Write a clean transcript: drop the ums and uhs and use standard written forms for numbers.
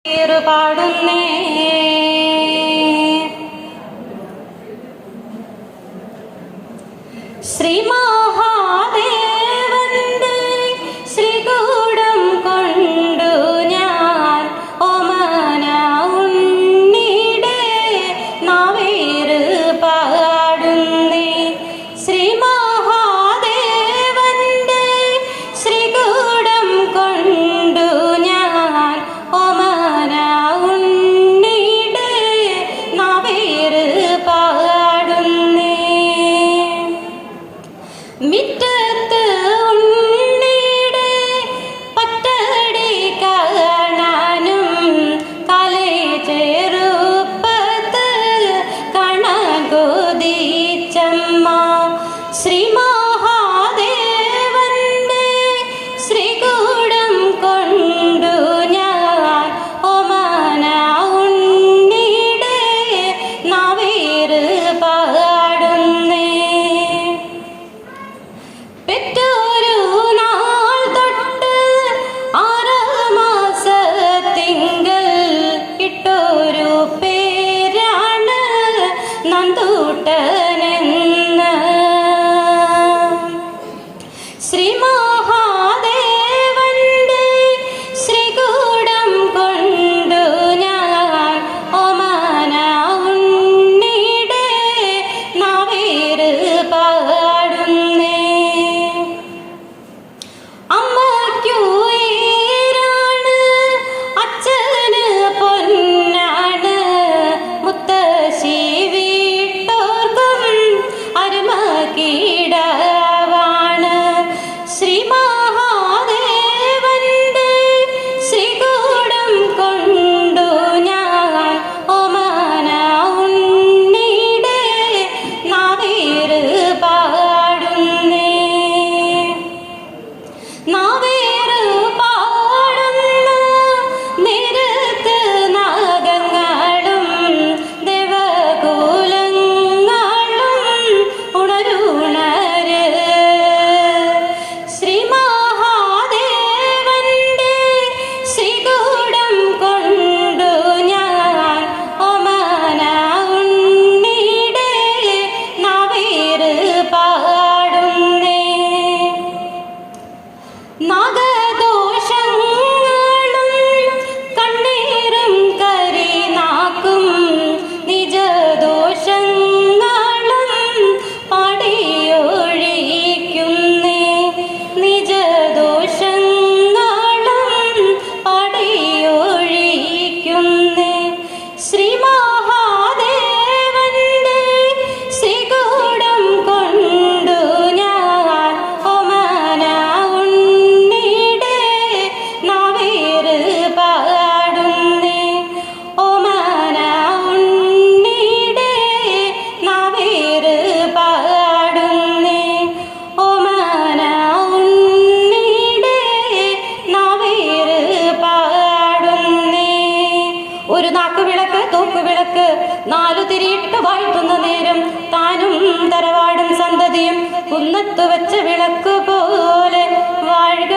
പാടുന്നേ ശ്രീ മഹാദേവന്റെ ശ്രീകൂടം കൊണ്ടു ഞാൻ ഓമന ഉണ്ണിയുടെ നാവേറ് പാടുന്നേ ശ്രീ മഹാദേവന്റെ ശ്രീകൂടം കൊണ്ടു ഞാൻ ഓമന ഉണ്ണിയുടെ നാവേറ് പാടുന്നേ മിറ്റത്ത് ഉണ്ണിയുടെ പറ്റടി കാണാനും കലേ ചെറുപ്പത്ത് കാണാൻ കൊതിച്ചമ്മ ശ്രീ മഹാദേവന്റെ ശ്രീകൂടം കൊണ്ടു ഞാൻ ഓമന ഉണ്ണിയുടെ നാവേറ് പാടുന്നേ പെറ്റൊരു നാൾ തൊട്ട് 6 മാസത്തിങ്കൽ ഇട്ടൊരു പേരാണ് നന്ദൂട്ടനെന്ന് ശ്രീ മഹാദേവന്റെ ശ്രീകൂടം കൊണ്ടു ഞാൻ ഓമന ഉണ്ണിയുടെ നാവേറ് പാടുന്നേ അമ്മയ്ക്കുയിരാണ് അച്ഛന് പൊന്നാണ് മുത്തശ്ശി വീട്ടോർക്കും അരുമകീടാവാണ് ശ്രീ മഹാദേവന്റെ ശ്രീകൂടം കൊണ്ടു ഞാൻ ഓമന ഉണ്ണിയുടെ നാവേറ് പാടുന്നേ നാവേറ് പാടുന്ന നേരത്ത് നാഗങ്ങളും ദേവകുലങ്ങളും ഉണരുണര് ശ്രീ മഹാദേവന്റെ ശ്രീകൂടം കൊണ്ടു ഞാൻ ഓമന ഉണ്ണിയുടെ നാവേറ് പാടുന്നേ നാഗദോഷങ്ങളും കണ്ണീരും കരിനാക്കും നിജദോഷങ്ങളും പാടിയൊഴിക്കുന്നേ നിജദോഷങ്ങളും പാടിയൊഴിക്കുന്നേ ശ്രീ മഹാദേവന്റെ ശ്രീകൂടം കൊണ്ടു ഞാൻ ഓമന ഉണ്ണിയുടെ നാവേറ് പാടുന്നേ ഓമന ഉണ്ണിയുടെ നാവേറ് പാടുന്നേ ഓമന ഉണ്ണിയുടെ നാവേറ് പാടുന്നേ ഒരു നാക്കുവിളക്ക് തൂക്കുവിളക്ക് 4 തിരിയിട്ട് വാഴ്ത്തുന്ന നേരം താനും തറവാടും സന്തതിയും കുന്നത്തു വെച്ച വിളക്ക് പോലെ വാഴുക